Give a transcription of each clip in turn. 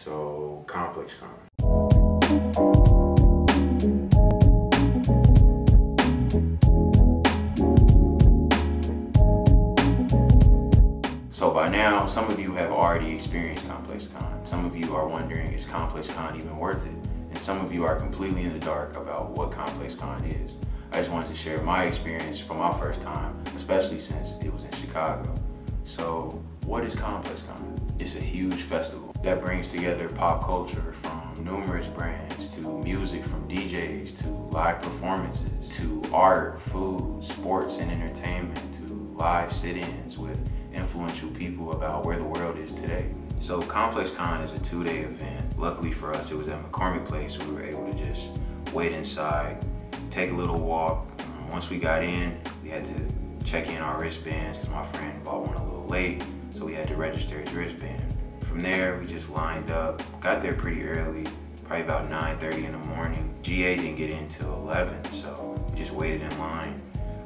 So, ComplexCon. So by now, some of you have already experienced ComplexCon. Some of you are wondering, is ComplexCon even worth it? And some of you are completely in the dark about what ComplexCon is. I just wanted to share my experience from my first time, especially since it was in Chicago. So what is ComplexCon? It's a huge festival that brings together pop culture from numerous brands, to music from DJs, to live performances, to art, food, sports and entertainment, to live sit-ins with influential people about where the world is today. So ComplexCon is a 2-day event. Luckily for us, it was at McCormick Place. We were able to just wait inside, take a little walk. Once we got in, we had to check in our wristbands because my friend bought one a little late, so we had to register his wristband. From there, we just lined up, got there pretty early, probably about 9:30 in the morning. GA didn't get in till 11, so we just waited in line.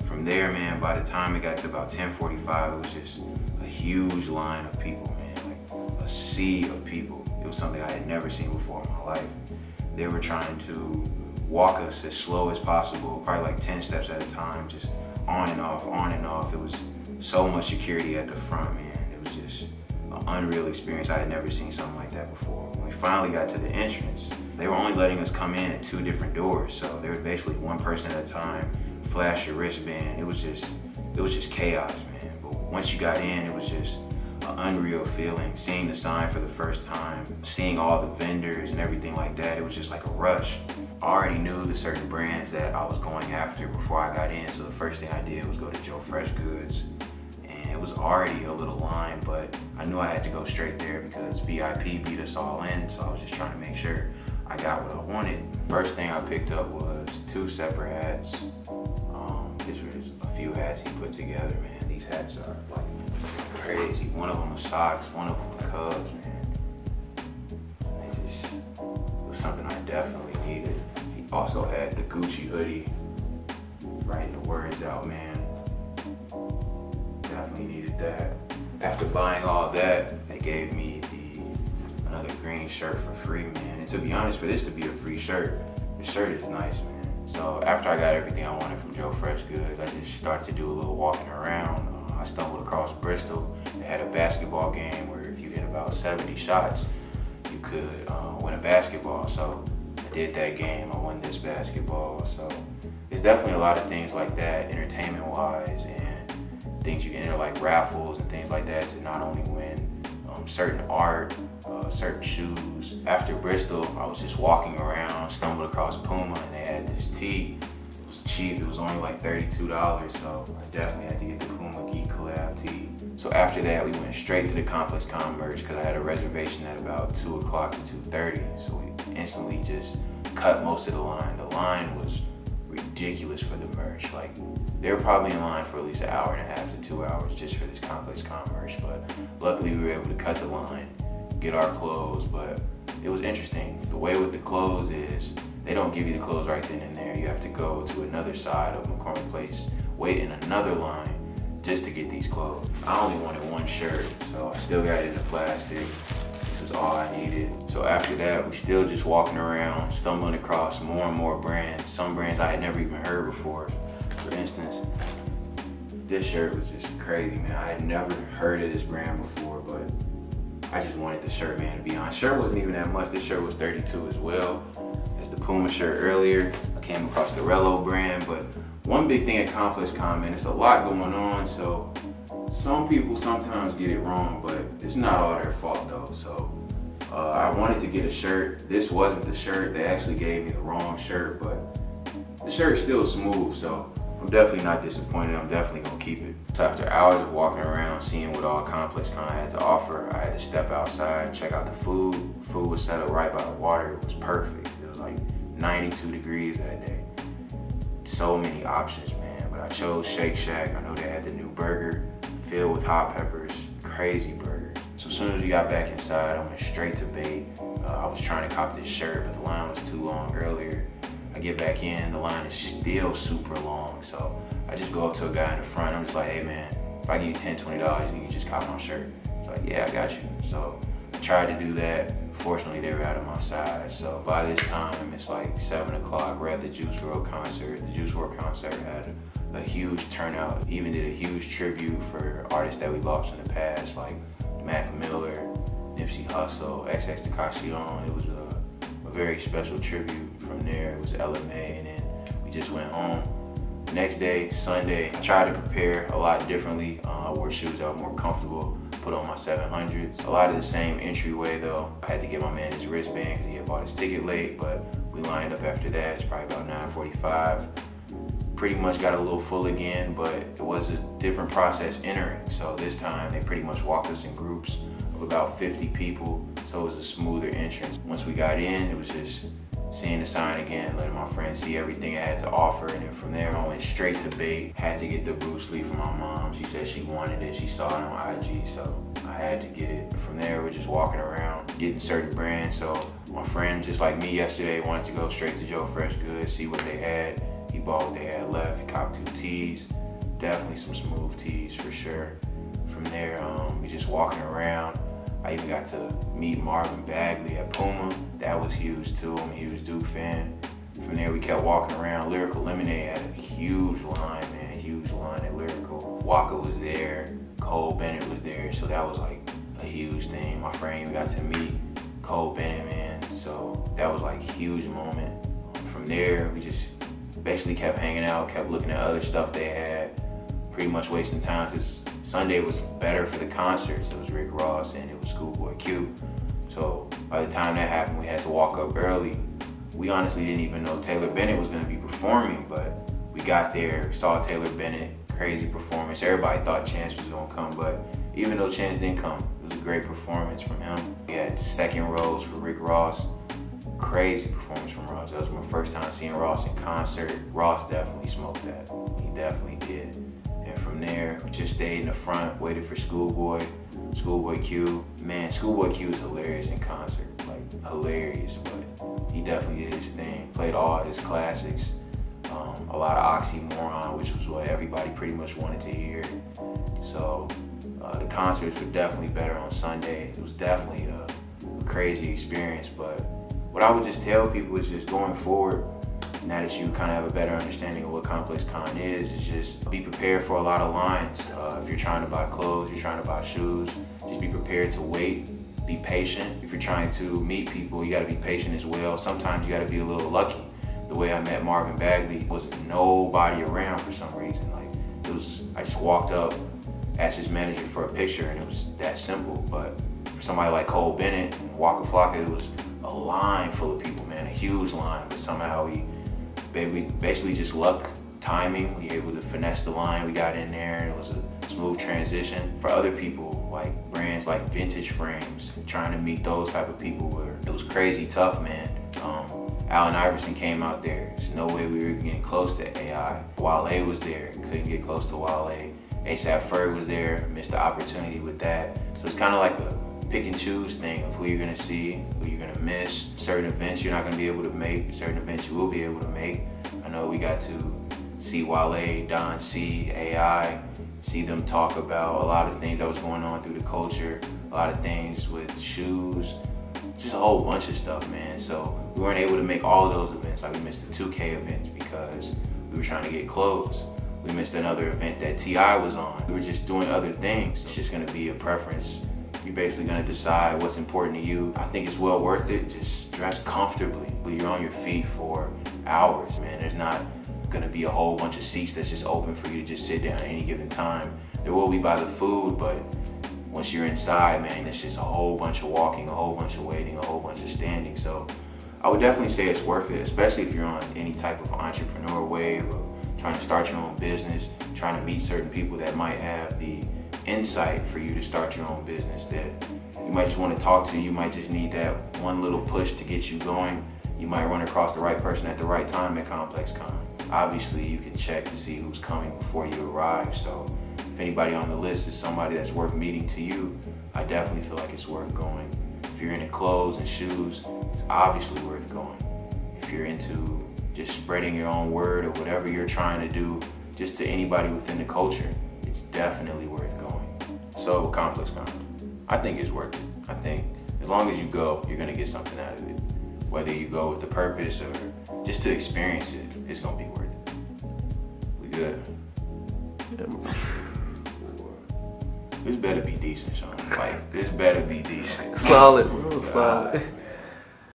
From there, man, by the time it got to about 10:45, it was just a huge line of people, man, like a sea of people. It was something I had never seen before in my life. They were trying to walk us as slow as possible, probably like 10 steps at a time, just on and off, on and off. It was so much security at the front, man. It was just an unreal experience. I had never seen something like that before. When we finally got to the entrance, they were only letting us come in at 2 different doors, so there was basically one person at a time. Flash your wristband. It was just chaos, man. But once you got in, it was just an unreal feeling. Seeing the sign for the first time, seeing all the vendors and everything like that, it was just like a rush. I already knew the certain brands that I was going after before I got in, so the first thing I did was go to Joe Fresh Goods. And it was already a little line, but I knew I had to go straight there because VIP beat us all in, so I was just trying to make sure I got what I wanted. First thing I picked up was 2 separate hats. This was a few hats he put together, man. These hats are like crazy. One of them was socks, one of them was Cubs, man. It was something I definitely needed. He also had the Gucci hoodie, writing the words out, man. Definitely needed that. After buying all that, they gave me another green shirt for free, man. And to be honest, for this to be a free shirt, the shirt is nice, man. So after I got everything I wanted from Joe Fresh Goods, I just started to do a little walking around. I stumbled across Bristol. They had a basketball game where if you hit about 70 shots, you could win a basketball. So I did that game, I won this basketball. So there's definitely a lot of things like that, entertainment-wise, and things you can enter like raffles and things like that to not only win certain art, certain shoes. After Bristol, I was just walking around, stumbled across Puma, and they had this tee. It was cheap, it was only like $32, so I definitely had to get the Puma Geek collab tee. So after that, we went straight to the ComplexCon merch because I had a reservation at about 2 o'clock to 2:30, so we instantly just cut most of the line. The line was ridiculous for the merch. Like, they were probably in line for at least 1.5 to 2 hours just for this ComplexCon merch, but luckily we were able to cut the line, get our clothes. But it was interesting. The way with the clothes is they don't give you the clothes right then and there. You have to go to another side of McCormick Place, wait in another line just to get these clothes. I only wanted one shirt, so I still got it in the plastic. This was all I needed. So after that, we still just walking around, stumbling across more and more brands. Some brands I had never even heard before. For instance, this shirt was just crazy, man. I had never heard of this brand before, but I just wanted the shirt, man, to be honest. Shirt wasn't even that much. This shirt was $32 as well as the Puma shirt earlier. I came across the Rello brand, but one big thing at ComplexCon, man, it's a lot going on, so some people sometimes get it wrong, but it's not all their fault though. So I wanted to get a shirt. This wasn't the shirt. They actually gave me the wrong shirt, but the shirt's still smooth, so I'm definitely not disappointed. I'm definitely gonna keep it. So after hours of walking around, seeing what all ComplexCon had to offer, I had to step outside and check out the food. Food was set up right by the water. It was perfect. It was like 92 degrees that day. So many options, man, but I chose Shake Shack. I know they had the new burger filled with hot peppers, crazy burger. So as soon as we got back inside, I went straight to bait. I was trying to cop this shirt, but the line was too long earlier. I get back in, the line is still super long. So I just go up to a guy in the front. I'm just like, hey man, if I give you $10, $20, you can just cop my shirt. He's like, yeah, I got you. So I tried to do that. Fortunately, they were out of my size. So by this time, it's like 7 o'clock. We're at the Juice WRLD concert. The Juice WRLD concert had a huge turnout. Even did a huge tribute for artists that we lost in the past, like Mac Miller, Nipsey Hussle, XXXTentacion. It was a very special tribute. From there, it was LMA, and then we just went home. Next day, Sunday, I tried to prepare a lot differently. I wore shoes that were more comfortable, put on my 700s. A lot of the same entryway though. I had to get my man his wristband because he had bought his ticket late, but we lined up after that. It's probably about 9:45. Pretty much got a little full again, but it was a different process entering. So this time they pretty much walked us in groups of about 50 people. So it was a smoother entrance. Once we got in, it was just seeing the sign again, letting my friends see everything I had to offer, and then from there I went straight to bait. Had to get the Bruce Lee from my mom. She said she wanted it. She saw it on IG, so I had to get it. From there, we're just walking around, getting certain brands. So my friend, just like me yesterday, wanted to go straight to Joe Fresh Goods, see what they had. He bought what they had left. He copped 2 tees, definitely some smooth tees for sure. From there, we just walking around. I even got to meet Marvin Bagley at Puma. That was huge too. I'm a huge Duke fan. From there, we kept walking around. Lyrical Lemonade had a huge line, man, huge line at Lyrical. Waka was there, Cole Bennett was there, so that was like a huge thing. My friend even got to meet Cole Bennett, man, so that was like a huge moment. From there, we just basically kept hanging out, kept looking at other stuff they had, pretty much wasting time because Sunday was better for the concerts. It was Rick Ross and it was Schoolboy Q. So by the time that happened, we had to walk up early. We honestly didn't even know Taylor Bennett was gonna be performing, but we got there, saw Taylor Bennett, crazy performance. Everybody thought Chance was gonna come, but even though Chance didn't come, it was a great performance from him. We had second rows for Rick Ross. Crazy performance from Ross. That was my first time seeing Ross in concert. Ross definitely smoked that. He definitely did. And from there, we just stayed in the front, waited for Schoolboy Q. Man, Schoolboy Q is hilarious in concert. Like, hilarious, but he definitely did his thing. Played all his classics. A lot of oxymoron, which was what everybody pretty much wanted to hear. So the concerts were definitely better on Sunday. It was definitely a crazy experience, but what I would just tell people is just going forward, now that you kind of have a better understanding of what ComplexCon is just be prepared for a lot of lines. If you're trying to buy clothes, you're trying to buy shoes, just be prepared to wait, be patient. If you're trying to meet people, you gotta be patient as well. Sometimes you gotta be a little lucky. The way I met Marvin Bagley, wasn't nobody around for some reason. Like, it was, I just walked up, asked his manager for a picture, and it was that simple. But for somebody like Cole Bennett and Waka Flocka, it was a line full of people, man, a huge line. But somehow we basically just luck, timing, we were able to finesse the line. We got in there, and it was a smooth transition. For other people, like brands like Vintage Frames, trying to meet those type of people, where it was crazy tough, man. Allen Iverson came out there. There's no way we were getting close to AI. Wale was there, couldn't get close to Wale. ASAP Ferg was there, missed the opportunity with that. So it's kind of like a pick and choose thing of who you're gonna see, who you're gonna miss. Certain events you're not gonna be able to make, certain events you will be able to make. I know we got to see Wale, Don C, AI, see them talk about a lot of things that was going on through the culture, a lot of things with shoes, just a whole bunch of stuff, man. So we weren't able to make all of those events. Like, we missed the 2K events because we were trying to get clothes. We missed another event that T.I. was on. We were just doing other things. It's just gonna be a preference. You're basically gonna decide what's important to you. I think it's well worth it. Just dress comfortably. You're on your feet for hours, man. There's not gonna be a whole bunch of seats that's just open for you to just sit down at any given time. There will be by the food, but once you're inside, man, it's just a whole bunch of walking, a whole bunch of waiting, a whole bunch of standing. So I would definitely say it's worth it, especially if you're on any type of entrepreneur wave, or trying to start your own business, trying to meet certain people that might have the insight for you to start your own business that you might just want to talk to. You might just need that one little push to get you going. You might run across the right person at the right time at ComplexCon. Obviously, you can check to see who's coming before you arrive. So if anybody on the list is somebody that's worth meeting to you, I definitely feel like it's worth going. If you're into clothes and shoes, it's obviously worth going. If you're into just spreading your own word or whatever you're trying to do, just to anybody within the culture, it's definitely worth going. So ComplexCon, I think it's worth it. I think as long as you go, you're gonna get something out of it. Whether you go with the purpose or just to experience it, it's gonna be worth it. We good? Yeah. This better be decent, Sean. Like, this better be decent. Solid, bro. Solid.